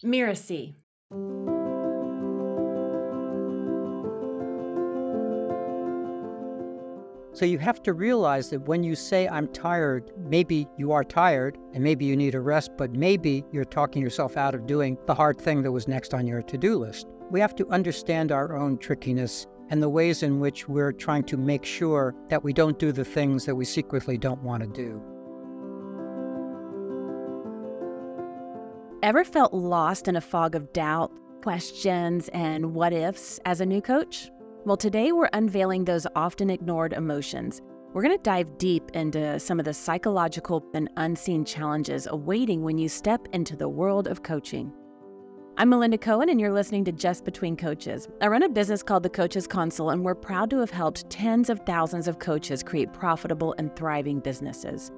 Mirasee. So you have to realize that when you say, I'm tired, maybe you are tired and maybe you need a rest, but maybe you're talking yourself out of doing the hard thing that was next on your to-do list. We have to understand our own trickiness and the ways in which we're trying to make sure that we don't do the things that we secretly don't want to do. Ever felt lost in a fog of doubt, questions, and what ifs as a new coach? Well, today we're unveiling those often ignored emotions. We're going to dive deep into some of the psychological and unseen challenges awaiting when you step into the world of coaching. I'm Melinda Cohan, and you're listening to Just Between Coaches. I run a business called The Coaches Console, and we're proud to have helped tens of thousands of coaches create profitable and thriving businesses.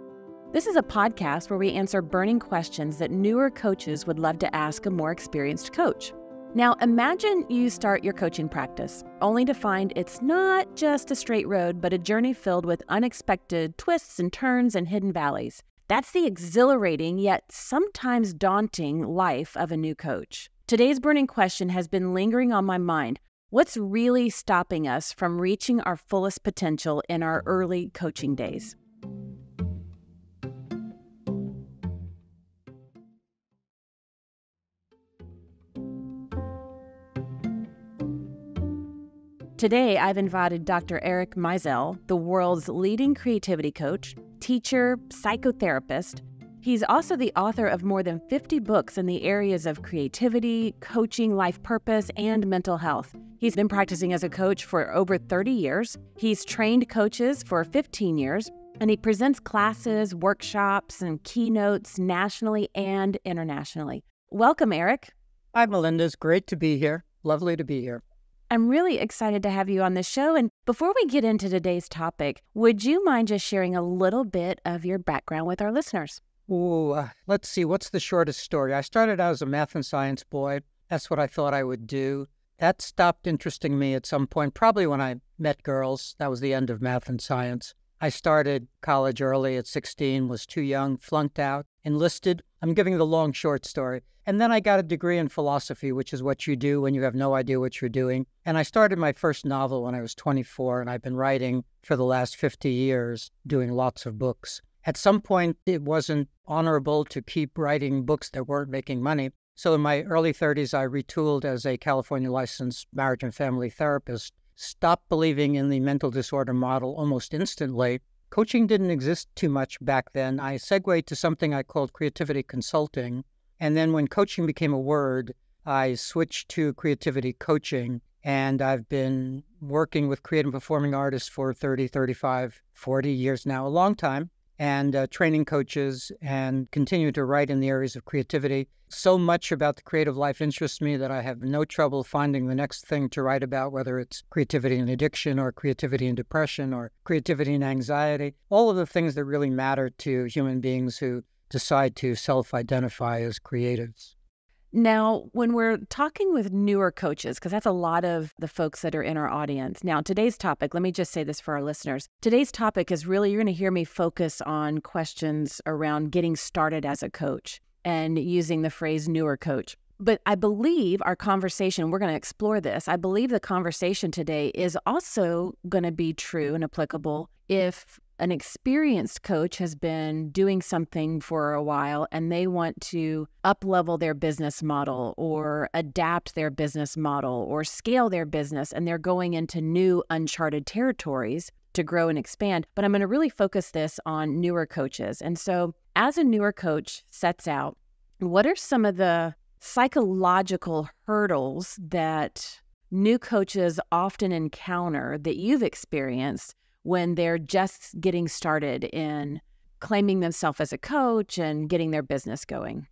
This is a podcast where we answer burning questions that newer coaches would love to ask a more experienced coach. Now, imagine you start your coaching practice, only to find it's not just a straight road, but a journey filled with unexpected twists and turns and hidden valleys. That's the exhilarating yet sometimes daunting life of a new coach. Today's burning question has been lingering on my mind. What's really stopping us from reaching our fullest potential in our early coaching days? Today, I've invited Dr. Eric Maisel, the world's leading creativity coach, teacher, psychotherapist. He's also the author of more than 50 books in the areas of creativity, coaching, life purpose, and mental health. He's been practicing as a coach for over 30 years. He's trained coaches for 15 years, and he presents classes, workshops, and keynotes nationally and internationally. Welcome, Eric. Hi, Melinda. It's great to be here. Lovely to be here. I'm really excited to have you on the show. And before we get into today's topic, would you mind just sharing a little bit of your background with our listeners? Let's see. What's the shortest story? I started out as a math and science boy. That's what I thought I would do. That stopped interesting me at some point, probably when I met girls. That was the end of math and science. I started college early at 16, was too young, flunked out, enlisted. I'm giving the long, short story. And then I got a degree in philosophy, which is what you do when you have no idea what you're doing. And I started my first novel when I was 24, and I've been writing for the last 50 years, doing lots of books. At some point, it wasn't honorable to keep writing books that weren't making money. So in my early 30s, I retooled as a California licensed marriage and family therapist, stopped believing in the mental disorder model almost instantly. Coaching didn't exist too much back then. I segued to something I called creativity consulting. And then when coaching became a word, I switched to creativity coaching. And I've been working with creative performing artists for 30, 35, 40 years now, a long time, and training coaches and continue to write in the areas of creativity. So much about the creative life interests me that I have no trouble finding the next thing to write about, whether it's creativity and addiction or creativity and depression or creativity and anxiety, all of the things that really matter to human beings who decide to self-identify as creatives. Now, when we're talking with newer coaches, because that's a lot of the folks that are in our audience. Now, today's topic, let me just say this for our listeners. Today's topic is really, you're going to hear me focus on questions around getting started as a coach and using the phrase newer coach. But I believe our conversation, we're going to explore this. I believe the conversation today is also going to be true and applicable if an experienced coach has been doing something for a while and they want to up-level their business model or adapt their business model or scale their business, and they're going into new uncharted territories to grow and expand. But I'm going to really focus this on newer coaches. And so as a newer coach sets out, what are some of the psychological hurdles that new coaches often encounter that you've experienced when they're just getting started in claiming themselves as a coach and getting their business going?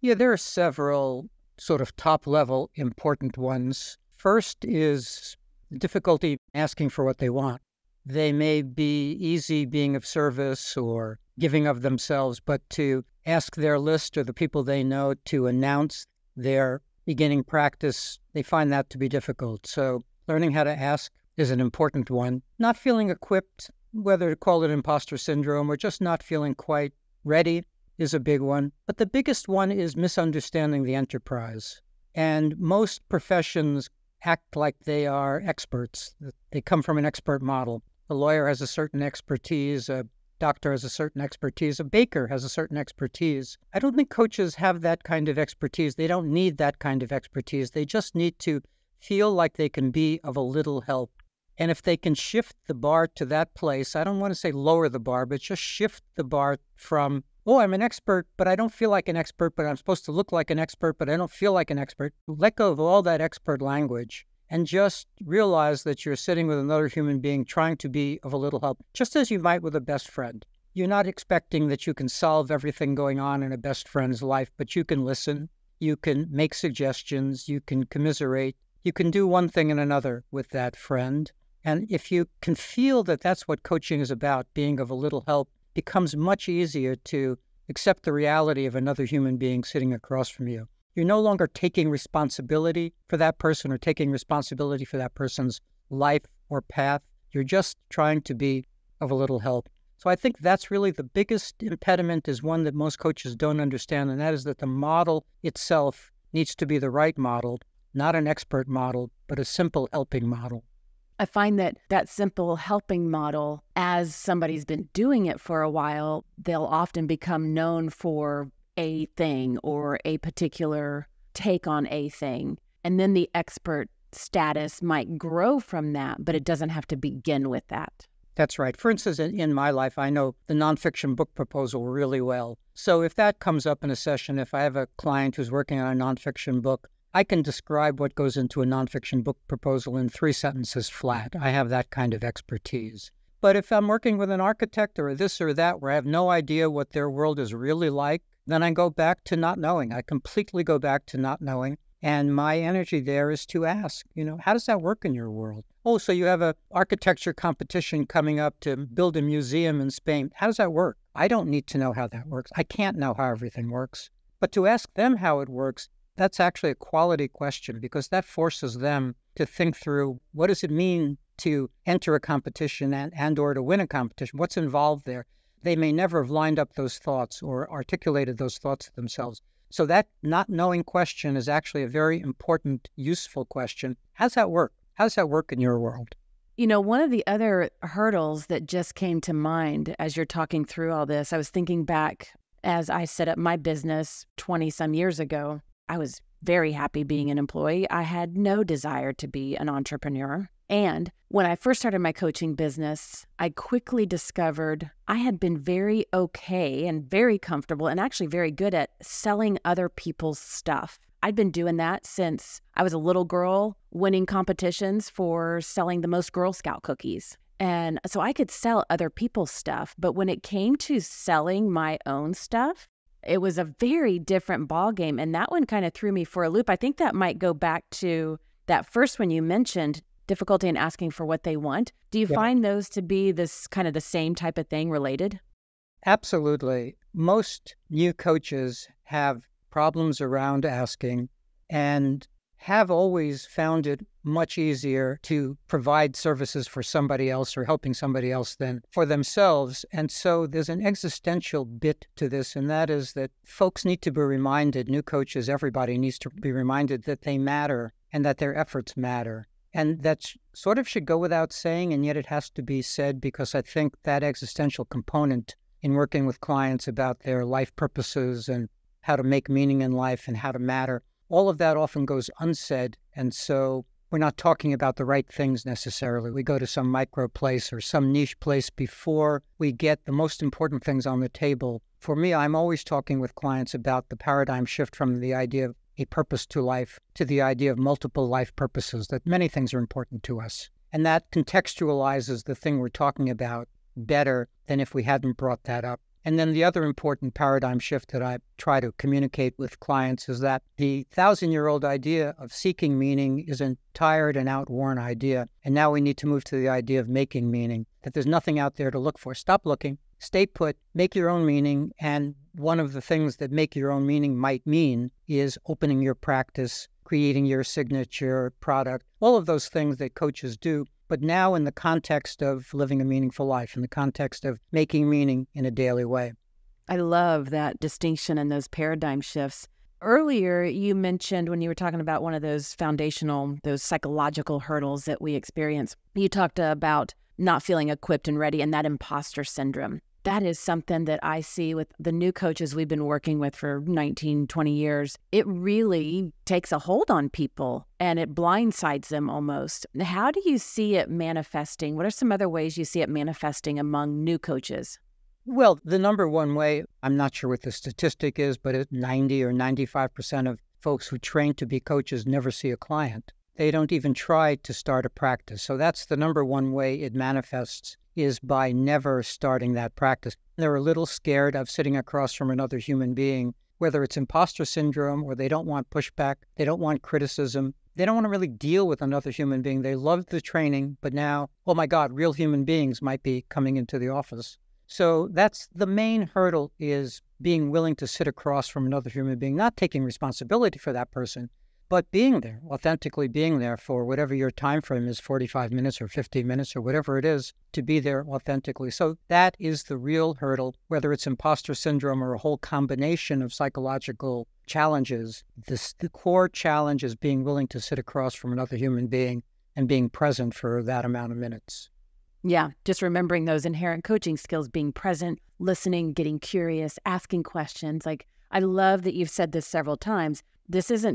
Yeah, there are several sort of top-level important ones. First is difficulty asking for what they want. They may be easy being of service or giving of themselves, but to ask their list or the people they know to announce their beginning practice, they find that to be difficult. So learning how to ask is an important one. Not feeling equipped, whether to call it imposter syndrome or just not feeling quite ready, is a big one, but the biggest one is misunderstanding the enterprise. And most professions act like they are experts. They come from an expert model. A lawyer has a certain expertise, a doctor has a certain expertise, a baker has a certain expertise. I don't think coaches have that kind of expertise. They don't need that kind of expertise. They just need to feel like they can be of a little help. And if they can shift the bar to that place, I don't want to say lower the bar, but just shift the bar from, oh, I'm an expert, but I don't feel like an expert, but I'm supposed to look like an expert, but I don't feel like an expert. Let go of all that expert language and just realize that you're sitting with another human being trying to be of a little help, just as you might with a best friend. You're not expecting that you can solve everything going on in a best friend's life, but you can listen, you can make suggestions, you can commiserate, you can do one thing and another with that friend. And if you can feel that that's what coaching is about, being of a little help, it becomes much easier to accept the reality of another human being sitting across from you. You're no longer taking responsibility for that person or taking responsibility for that person's life or path. You're just trying to be of a little help. So I think that's really the biggest impediment, is one that most coaches don't understand, and that is that the model itself needs to be the right model, not an expert model, but a simple helping model. I find that that simple helping model, as somebody's been doing it for a while, they'll often become known for a thing or a particular take on a thing. And then the expert status might grow from that, but it doesn't have to begin with that. That's right. For instance, in my life, I know the nonfiction book proposal really well. So if that comes up in a session, if I have a client who's working on a nonfiction book, I can describe what goes into a nonfiction book proposal in 3 sentences flat. I have that kind of expertise. But if I'm working with an architect or this or that, where I have no idea what their world is really like, then I go back to not knowing. I completely go back to not knowing. And my energy there is to ask, how does that work in your world? Oh, so you have an architecture competition coming up to build a museum in Spain. How does that work? I don't need to know how that works. I can't know how everything works. But to ask them how it works, that's actually a quality question, because that forces them to think through, what does it mean to enter a competition and or to win a competition? What's involved there? They may never have lined up those thoughts or articulated those thoughts to themselves. So that not knowing question is actually a very important, useful question. How's that work? How does that work in your world? One of the other hurdles that just came to mind as you're talking through all this, I was thinking back as I set up my business 20 some years ago. I was very happy being an employee. I had no desire to be an entrepreneur. And when I first started my coaching business, I quickly discovered I had been very okay and very comfortable and actually very good at selling other people's stuff. I'd been doing that since I was a little girl, winning competitions for selling the most Girl Scout cookies. And so I could sell other people's stuff. But when it came to selling my own stuff, it was a very different ballgame. And that one kind of threw me for a loop. I think that might go back to that first one you mentioned, difficulty in asking for what they want. Do you find those to be this kind of the same type of thing related? Absolutely. Most new coaches have problems around asking and have always found it much easier to provide services for somebody else or helping somebody else than for themselves. And so there's an existential bit to this, and that is that folks need to be reminded, new coaches, everybody needs to be reminded that they matter and that their efforts matter. And that sort of should go without saying, and yet it has to be said, because I think that existential component in working with clients about their life purposes and how to make meaning in life and how to matter, all of that often goes unsaid. And so we're not talking about the right things necessarily. We go to some micro place or some niche place before we get the most important things on the table. For me, I'm always talking with clients about the paradigm shift from the idea of a purpose to life to the idea of multiple life purposes, that many things are important to us. And that contextualizes the thing we're talking about better than if we hadn't brought that up. And then the other important paradigm shift that I try to communicate with clients is that the 1,000-year-old idea of seeking meaning is a tired and outworn idea. And now we need to move to the idea of making meaning, that there's nothing out there to look for. Stop looking, stay put, make your own meaning. And one of the things that make your own meaning might mean is opening your practice, creating your signature product, all of those things that coaches do. But now in the context of living a meaningful life, in the context of making meaning in a daily way. I love that distinction and those paradigm shifts. Earlier, you mentioned when you were talking about one of those foundational, those psychological hurdles that we experience, you talked about not feeling equipped and ready and that imposter syndrome. That is something that I see with the new coaches we've been working with for 19, 20 years. It really takes a hold on people and it blindsides them almost. How do you see it manifesting? What are some other ways you see it manifesting among new coaches? Well, the number one way, I'm not sure what the statistic is, but 90 or 95% of folks who train to be coaches never see a client. They don't even try to start a practice. So that's the number one way it manifests, is by never starting that practice. They're a little scared of sitting across from another human being, whether it's imposter syndrome or they don't want pushback, they don't want criticism. They don't want to really deal with another human being. They love the training, but now, oh my God, real human beings might be coming into the office. So that's the main hurdle, is being willing to sit across from another human being, not taking responsibility for that person, but being there, authentically being there for whatever your time frame is, 45 minutes or 50 minutes or whatever it is, to be there authentically. So that is the real hurdle, whether it's imposter syndrome or a whole combination of psychological challenges. The core challenge is being willing to sit across from another human being and being present for that amount of minutes. Yeah, just remembering those inherent coaching skills, being present, listening, getting curious, asking questions. Like, I love that you've said this several times.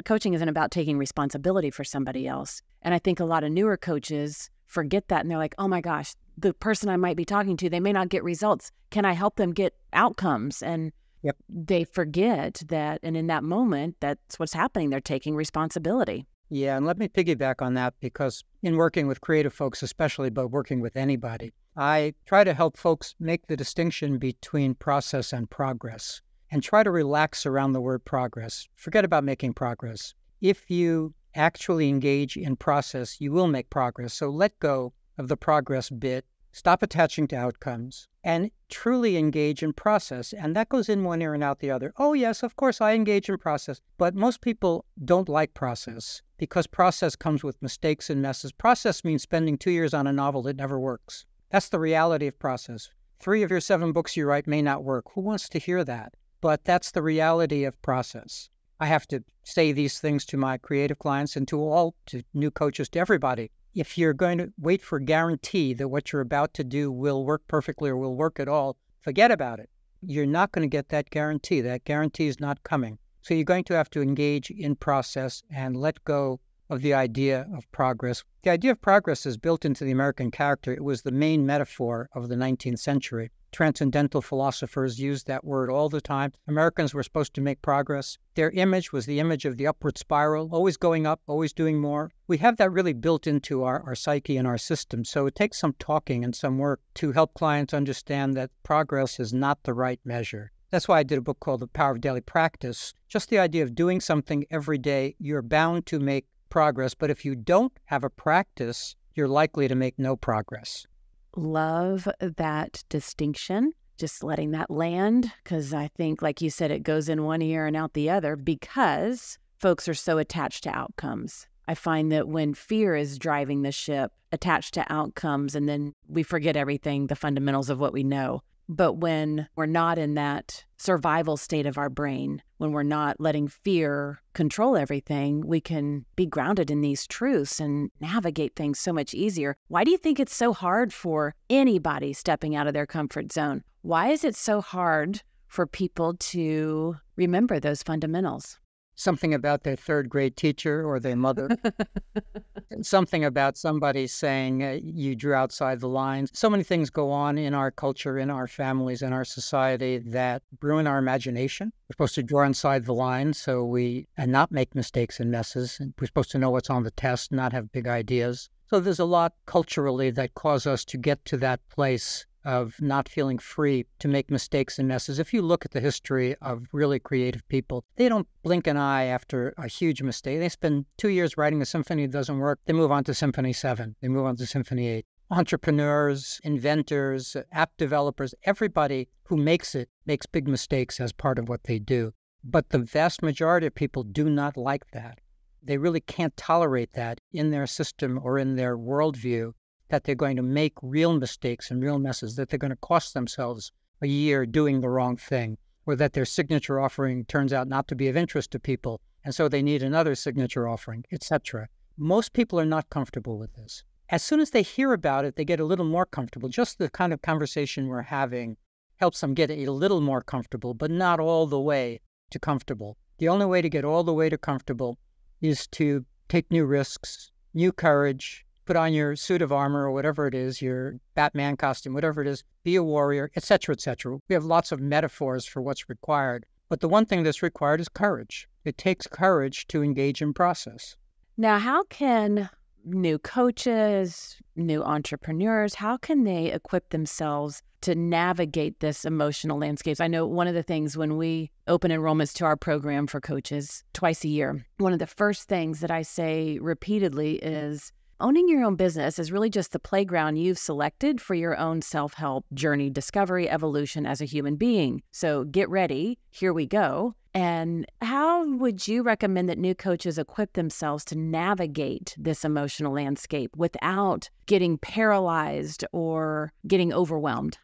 Coaching isn't about taking responsibility for somebody else. And I think a lot of newer coaches forget that. And they're like, oh my gosh, the person I might be talking to, they may not get results. Can I help them get outcomes? And Yep. They forget that. And in that moment, that's what's happening. They're taking responsibility. Yeah, and let me piggyback on that, because in working with creative folks, especially, but working with anybody, I try to help folks make the distinction between process and progress, and try to relax around the word progress. Forget about making progress. If you actually engage in process, you will make progress. So let go of the progress bit, stop attaching to outcomes, and truly engage in process. And that goes in one ear and out the other. Oh, yes, of course, I engage in process. But most people don't like process, because process comes with mistakes and messes. Process means spending 2 years on a novel that never works. That's the reality of process. 3 of your 7 books you write may not work. Who wants to hear that? But that's the reality of process. I have to say these things to my creative clients and to new coaches, to everybody. If you're going to wait for guarantee that what you're about to do will work perfectly or will work at all, forget about it. You're not going to get that guarantee. That guarantee is not coming. So you're going to have to engage in process and let go of the idea of progress. The idea of progress is built into the American character. It was the main metaphor of the 19th century. Transcendental philosophers used that word all the time. Americans were supposed to make progress. Their image was the image of the upward spiral, always going up, always doing more. We have that really built into our psyche and our system. So it takes some talking and some work to help clients understand that progress is not the right measure. That's why I did a book called The Power of Daily Practice. Just the idea of doing something every day, you're bound to make progress. But if you don't have a practice, you're likely to make no progress. Love that distinction, just letting that land, because I think, like you said, it goes in one ear and out the other because folks are so attached to outcomes. I find that when fear is driving the ship, attached to outcomes, and then we forget everything, the fundamentals of what we know. But when we're not in that survival state of our brain, when we're not letting fear control everything, we can be grounded in these truths and navigate things so much easier. Why do you think it's so hard for anybody stepping out of their comfort zone? Why is it so hard for people to remember those fundamentals? Something about their third grade teacher or their mother. Something about somebody saying you drew outside the lines. So many things go on in our culture, in our families, in our society that ruin our imagination. We're supposed to draw inside the lines and not make mistakes and messes. We're supposed to know what's on the test, not have big ideas. So there's a lot culturally that cause us to get to that place of not feeling free to make mistakes and messes. If you look at the history of really creative people, they don't blink an eye after a huge mistake. They spend 2 years writing a symphony that doesn't work. They move on to Symphony 7. They move on to Symphony 8. Entrepreneurs, inventors, app developers, everybody who makes big mistakes as part of what they do. But the vast majority of people do not like that. They really can't tolerate that in their system or in their worldview, that they're going to make real mistakes and real messes, that they're going to cost themselves a year doing the wrong thing. or that their signature offering turns out not to be of interest to people, and so they need another signature offering, etc. Most people are not comfortable with this. As soon as they hear about it, they get a little more comfortable. Just the kind of conversation we're having helps them get a little more comfortable, but not all the way to comfortable. The only way to get all the way to comfortable is to take new risks, new courage, put on your suit of armor or whatever it is, your Batman costume, whatever it is, be a warrior, etc., etc. We have lots of metaphors for what's required, but the one thing that's required is courage. It takes courage to engage in process. Now, how can new coaches, new entrepreneurs, how can they equip themselves to navigate this emotional landscapes? I know one of the things when we open enrollments to our program for coaches twice a year, one of the first things that I say repeatedly is owning your own business is really just the playground you've selected for your own self-help journey, discovery, evolution as a human being. So get ready. Here we go. And how would you recommend that new coaches equip themselves to navigate this emotional landscape without getting paralyzed or getting overwhelmed?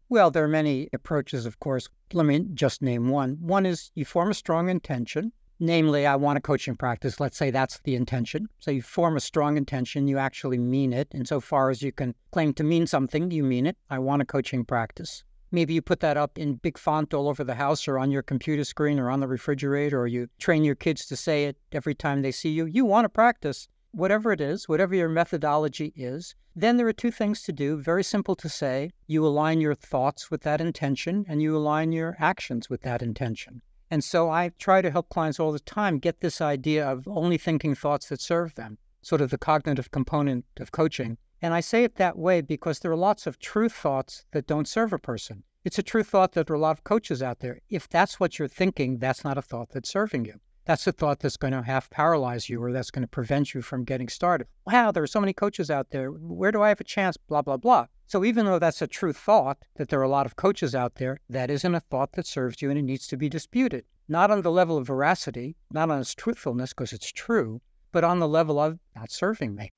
Well, there are many approaches, of course. Let me just name one. One is you form a strong intention. Namely, I want a coaching practice. Let's say that's the intention. So you form a strong intention. You actually mean it. Insofar as you can claim to mean something, you mean it. I want a coaching practice. Maybe you put that up in big font all over the house or on your computer screen or on the refrigerator, or you train your kids to say it every time they see you. You want to practice. Whatever it is, whatever your methodology is, then there are two things to do. Very simple to say. You align your thoughts with that intention and you align your actions with that intention. And so I try to help clients all the time get this idea of only thinking thoughts that serve them, sort of the cognitive component of coaching. And I say it that way because there are lots of true thoughts that don't serve a person. It's a true thought that there are a lot of coaches out there. If that's what you're thinking, that's not a thought that's serving you. That's a thought that's going to half paralyze you or that's going to prevent you from getting started. Wow, there are so many coaches out there. Where do I have a chance? Blah, blah, blah. So even though that's a true thought, that there are a lot of coaches out there, that isn't a thought that serves you and it needs to be disputed. Not on the level of veracity, not on its truthfulness because it's true, but on the level of not serving me.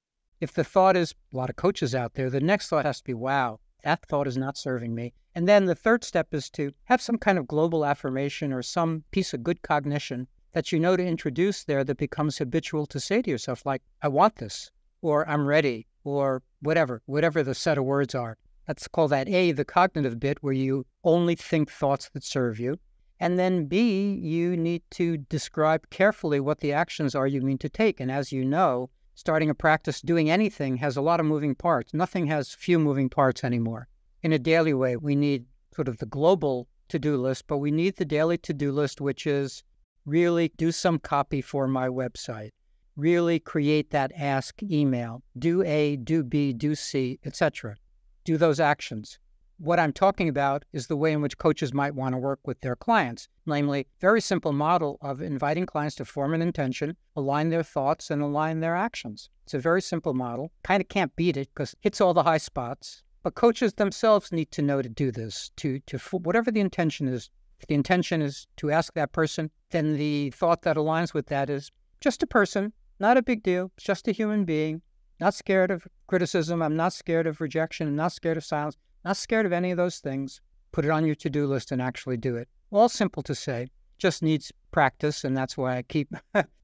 If the thought is a lot of coaches out there, the next thought has to be, wow, that thought is not serving me. And then the third step is to have some kind of global affirmation or some piece of good cognition that you know to introduce there that becomes habitual to say to yourself, like, I want this, or I'm ready, or whatever the set of words are. Let's call that A, the cognitive bit, where you only think thoughts that serve you. And then B, you need to describe carefully what the actions are you mean to take. And as you know, starting a practice, doing anything has a lot of moving parts. Nothing has few moving parts anymore. In a daily way, we need sort of the global to-do list, but we need the daily to-do list, which is really do some copy for my website, really create that ask email, do A, do B, do C, etc. Do those actions. What I'm talking about is the way in which coaches might want to work with their clients, namely, very simple model of inviting clients to form an intention, align their thoughts, and align their actions. It's a very simple model. Kind of can't beat it because it hits all the high spots. But coaches themselves need to know to do this, to whatever the intention is. If the intention is to ask that person, then the thought that aligns with that is just a person, not a big deal, it's just a human being, not scared of criticism, I'm not scared of rejection, I'm not scared of silence, not scared of any of those things. Put it on your to-do list and actually do it. All simple to say, just needs practice, and that's why I keep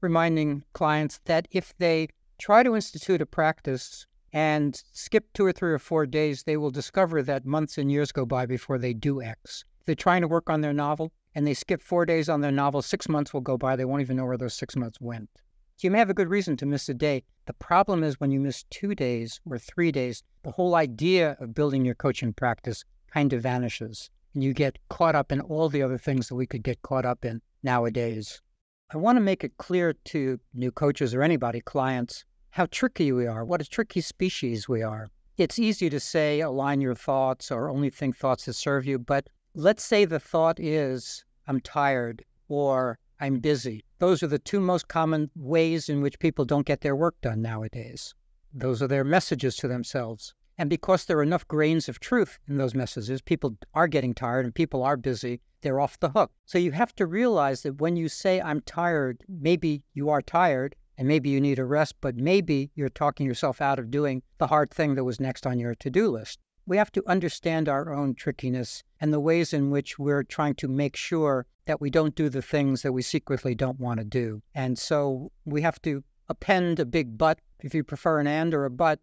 reminding clients that if they try to institute a practice and skip 2 or 3 or 4 days, they will discover that months and years go by before they do X. If they're trying to work on their novel and they skip 4 days on their novel, 6 months will go by. They won't even know where those 6 months went. So you may have a good reason to miss a day. The problem is when you miss 2 days or 3 days, the whole idea of building your coaching practice kind of vanishes. And you get caught up in all the other things that we could get caught up in nowadays. I want to make it clear to new coaches or anybody, clients, how tricky we are, what a tricky species we are. It's easy to say align your thoughts or only think thoughts that serve you, but let's say the thought is, I'm tired or I'm busy. Those are the 2 most common ways in which people don't get their work done nowadays. Those are their messages to themselves. And because there are enough grains of truth in those messages, people are getting tired and people are busy, they're off the hook. So you have to realize that when you say, I'm tired, maybe you are tired and maybe you need a rest, but maybe you're talking yourself out of doing the hard thing that was next on your to-do list. we have to understand our own trickiness and the ways in which we're trying to make sure that we don't do the things that we secretly don't want to do. And so we have to append a big but, if you prefer an and or a but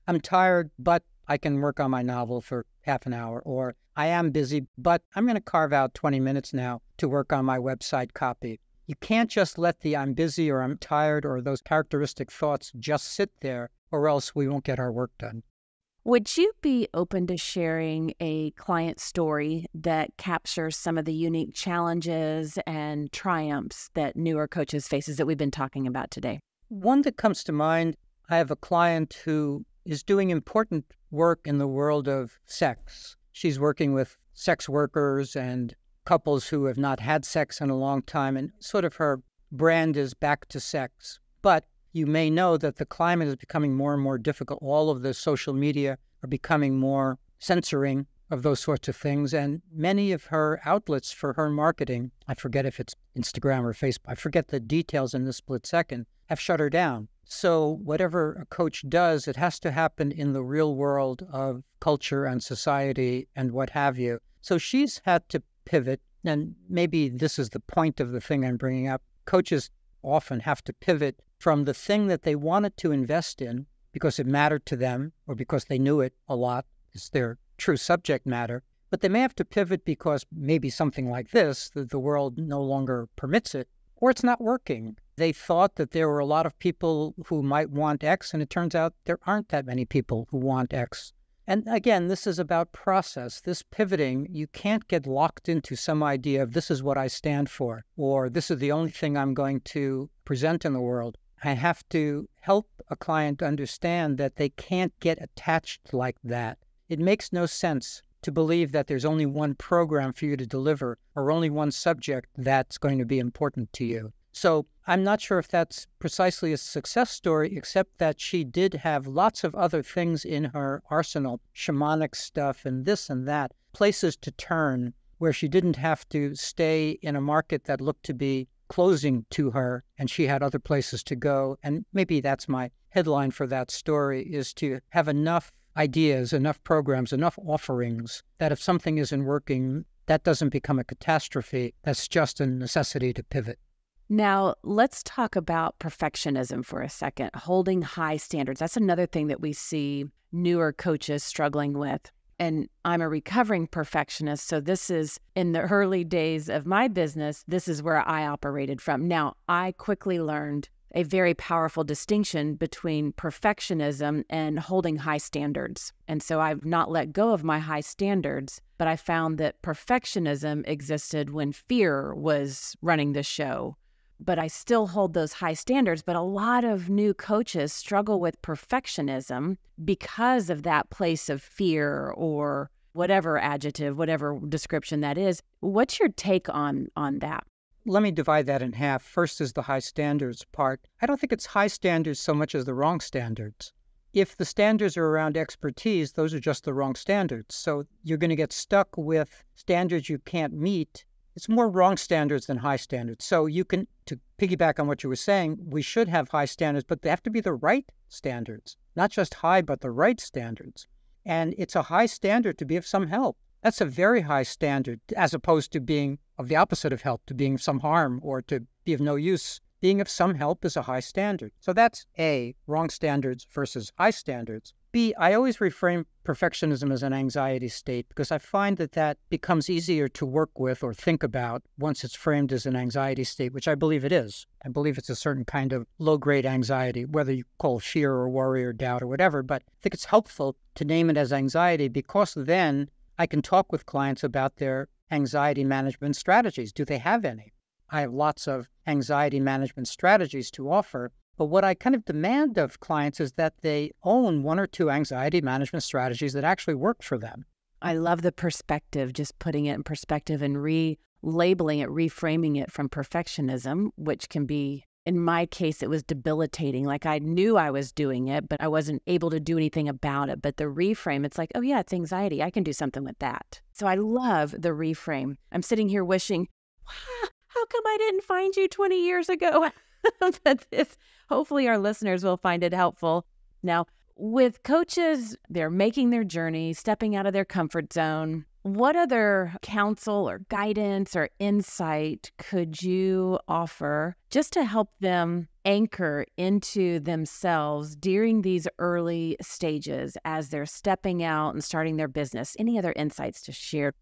I'm tired, but I can work on my novel for half an hour, or I am busy, but I'm going to carve out 20 minutes now to work on my website copy. You can't just let the I'm busy or I'm tired or those characteristic thoughts just sit there, or else we won't get our work done. Would you be open to sharing a client story that captures some of the unique challenges and triumphs that newer coaches faces that we've been talking about today? One that comes to mind, I have a client who is doing important work in the world of sex. She's working with sex workers and couples who have not had sex in a long time, and sort of her brand is back to sex. But you may know that the climate is becoming more and more difficult. All of the social media are becoming more censoring of those sorts of things. And many of her outlets for her marketing, I forget if it's Instagram or Facebook, I forget the details in this split second, have shut her down. So whatever a coach does, it has to happen in the real world of culture and society and what have you. So she's had to pivot, and maybe this is the point of the thing I'm bringing up. Coaches often have to pivot from the thing that they wanted to invest in because it mattered to them or because they knew it a lot. It's their true subject matter. But they may have to pivot because maybe something like this, that the world no longer permits it, or it's not working. They thought that there were a lot of people who might want X, and it turns out there aren't that many people who want X. And again, this is about process. This pivoting, you can't get locked into some idea of this is what I stand for, or this is the only thing I'm going to present in the world. I have to help a client understand that they can't get attached like that. It makes no sense to believe that there's only one program for you to deliver or only one subject that's going to be important to you. So I'm not sure if that's precisely a success story, except that she did have lots of other things in her arsenal, shamanic stuff and this and that, places to turn where she didn't have to stay in a market that looked to be closing to her, and she had other places to go. And maybe that's my headline for that story, is to have enough ideas, enough programs, enough offerings that if something isn't working, that doesn't become a catastrophe. That's just a necessity to pivot. Now, let's talk about perfectionism for a second, holding high standards. That's another thing that we see newer coaches struggling with. And I'm a recovering perfectionist, so this is in the early days of my business, this is where I operated from. Now, I quickly learned a very powerful distinction between perfectionism and holding high standards. And so I've not let go of my high standards, but I found that perfectionism existed when fear was running the show. But I still hold those high standards. But a lot of new coaches struggle with perfectionism because of that place of fear or whatever adjective, whatever description that is. What's your take on that? Let me divide that in half. First is the high standards part. I don't think it's high standards so much as the wrong standards. If the standards are around expertise, those are just the wrong standards. So you're going to get stuck with standards you can't meet. It's more wrong standards than high standards. So you can, to piggyback on what you were saying, we should have high standards, but they have to be the right standards, not just high, but the right standards. And it's a high standard to be of some help. That's a very high standard, as opposed to being of the opposite of help, to being of some harm or to be of no use. Being of some help is a high standard. So that's A, wrong standards versus high standards. B, I always reframe perfectionism as an anxiety state because I find that that becomes easier to work with or think about once it's framed as an anxiety state, which I believe it is. I believe it's a certain kind of low-grade anxiety, whether you call fear or worry or doubt or whatever. But I think it's helpful to name it as anxiety because then I can talk with clients about their anxiety management strategies. Do they have any? I have lots of anxiety management strategies to offer. But what I kind of demand of clients is that they own one or two anxiety management strategies that actually work for them. I love the perspective, just putting it in perspective and relabeling it, reframing it from perfectionism, which can be, in my case, it was debilitating. Like I knew I was doing it, but I wasn't able to do anything about it. But the reframe, it's like, oh yeah, it's anxiety. I can do something with that. So I love the reframe. I'm sitting here wishing, wow, how come I didn't find you 20 years ago? But hopefully our listeners will find it helpful. Now, with coaches, they're making their journey, stepping out of their comfort zone. What other counsel or guidance or insight could you offer just to help them anchor into themselves during these early stages as they're stepping out and starting their business? Any other insights to share?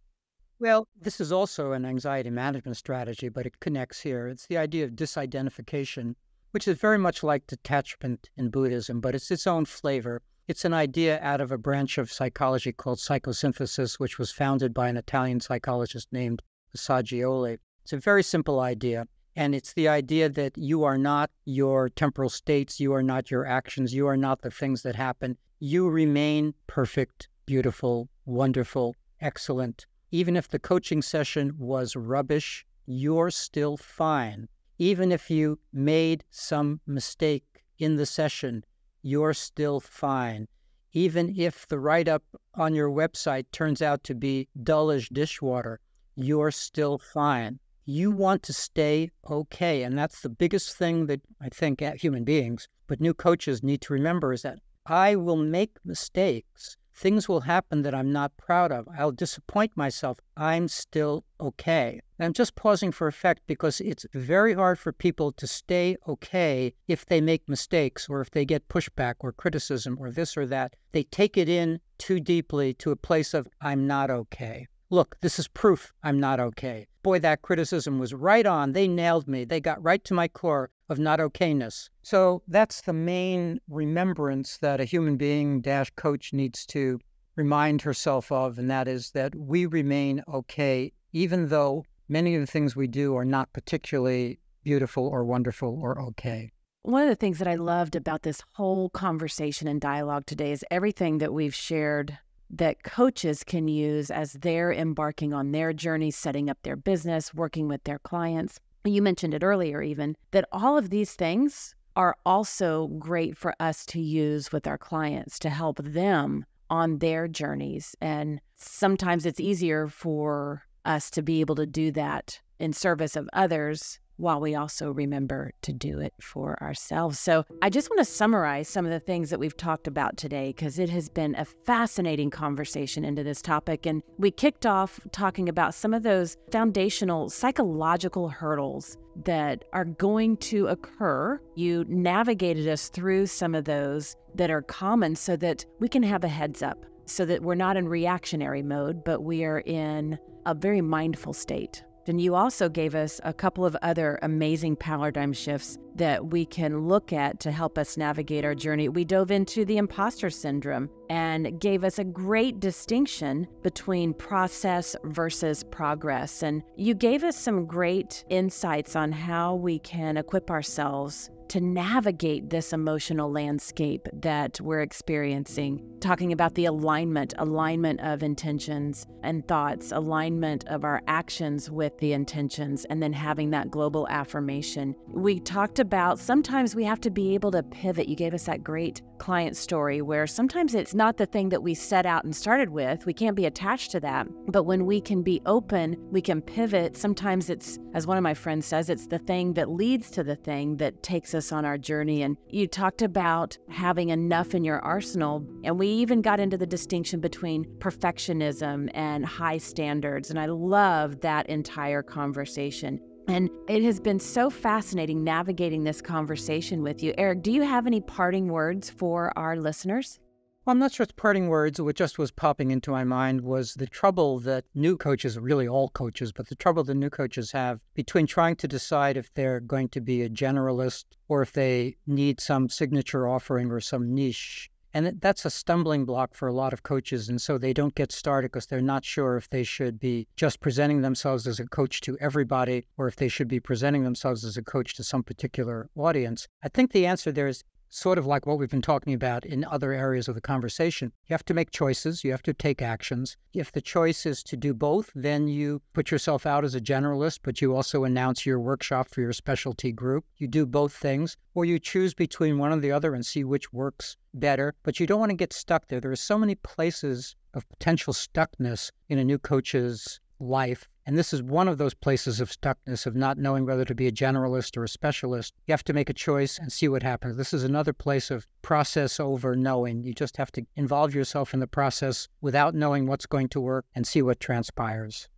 Well, this is also an anxiety management strategy, but it connects here. It's the idea of disidentification, which is very much like detachment in Buddhism, but it's its own flavor. It's an idea out of a branch of psychology called psychosynthesis, which was founded by an Italian psychologist named Rosario. It's a very simple idea, and it's the idea that you are not your temporal states, you are not your actions, you are not the things that happen. You remain perfect, beautiful, wonderful, excellent. Even if the coaching session was rubbish, you're still fine. Even if you made some mistake in the session, you're still fine. Even if the write-up on your website turns out to be dull as dishwater, you're still fine. You want to stay okay, and that's the biggest thing that I think human beings, but new coaches need to remember is that I will make mistakes. Things will happen that I'm not proud of. I'll disappoint myself. I'm still okay. And I'm just pausing for effect because it's very hard for people to stay okay if they make mistakes or if they get pushback or criticism or this or that. They take it in too deeply to a place of, I'm not okay. Look, this is proof I'm not okay. Boy, that criticism was right on. They nailed me. They got right to my core of not okayness. So that's the main remembrance that a human being / coach needs to remind herself of, and that is that we remain okay, even though many of the things we do are not particularly beautiful or wonderful or okay. One of the things that I loved about this whole conversation and dialogue today is everything that we've shared that coaches can use as they're embarking on their journey, setting up their business, working with their clients. You mentioned it earlier even, that all of these things are also great for us to use with our clients to help them on their journeys. And sometimes it's easier for us to be able to do that in service of others while we also remember to do it for ourselves. So I just want to summarize some of the things that we've talked about today because it has been a fascinating conversation into this topic. And we kicked off talking about some of those foundational psychological hurdles that are going to occur. You navigated us through some of those that are common so that we can have a heads up, so that we're not in reactionary mode, but we are in a very mindful state. And you also gave us a couple of other amazing paradigm shifts that we can look at to help us navigate our journey. We dove into the imposter syndrome and gave us a great distinction between process versus progress. And you gave us some great insights on how we can equip ourselves to navigate this emotional landscape that we're experiencing, talking about the alignment of intentions and thoughts, alignment of our actions with the intentions, and then having that global affirmation. We talked about sometimes we have to be able to pivot. You gave us that great client story where sometimes it's not the thing that we set out and started with. We can't be attached to that. But when we can be open, we can pivot. Sometimes it's, as one of my friends says, it's the thing that leads to the thing that takes us on our journey. And you talked about having enough in your arsenal. And we even got into the distinction between perfectionism and high standards. And I love that entire conversation. And it has been so fascinating navigating this conversation with you. Eric, do you have any parting words for our listeners? Well, I'm not sure it's parting words. What just was popping into my mind was the trouble that new coaches, really all coaches, but the trouble that new coaches have between trying to decide if they're going to be a generalist or if they need some signature offering or some niche. And that's a stumbling block for a lot of coaches. And so they don't get started because they're not sure if they should be just presenting themselves as a coach to everybody or if they should be presenting themselves as a coach to some particular audience. I think the answer there is sort of like what we've been talking about in other areas of the conversation. You have to make choices. You have to take actions. If the choice is to do both, then you put yourself out as a generalist, but you also announce your workshop for your specialty group. You do both things, or you choose between one or the other and see which works better. But you don't want to get stuck there. There are so many places of potential stuckness in a new coach's life And this is one of those places of stuckness, of not knowing whether to be a generalist or a specialist. You have to make a choice and see what happens. This is another place of process over knowing. You just have to involve yourself in the process without knowing what's going to work and see what transpires.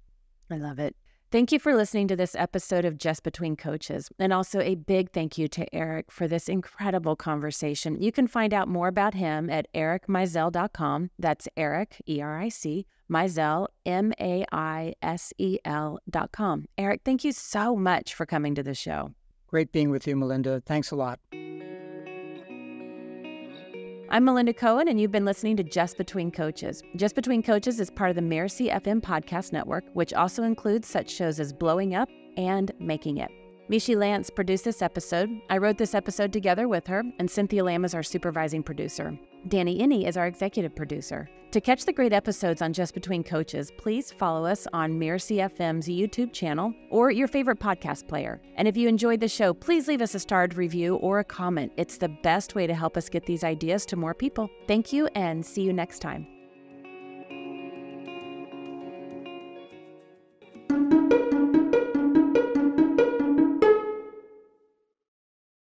I love it. Thank you for listening to this episode of Just Between Coaches, and also a big thank you to Eric for this incredible conversation. You can find out more about him at ericmaisel.com. That's Eric, E-R-I-C, Maisel, M-A-I-S-E-L.com. Eric, thank you so much for coming to the show. Great being with you, Melinda. Thanks a lot. I'm Melinda Cohan, and you've been listening to Just Between Coaches. Just Between Coaches is part of the Mirasee FM podcast network, which also includes such shows as Blowing Up and Making It. Michi Lantz produced this episode. I wrote this episode together with her, and Cynthia Lamb is our supervising producer. Danny Inney is our executive producer. To catch the great episodes on Just Between Coaches, please follow us on Mirasee FM's YouTube channel or your favorite podcast player. And if you enjoyed the show, please leave us a starred review or a comment. It's the best way to help us get these ideas to more people. Thank you, and see you next time.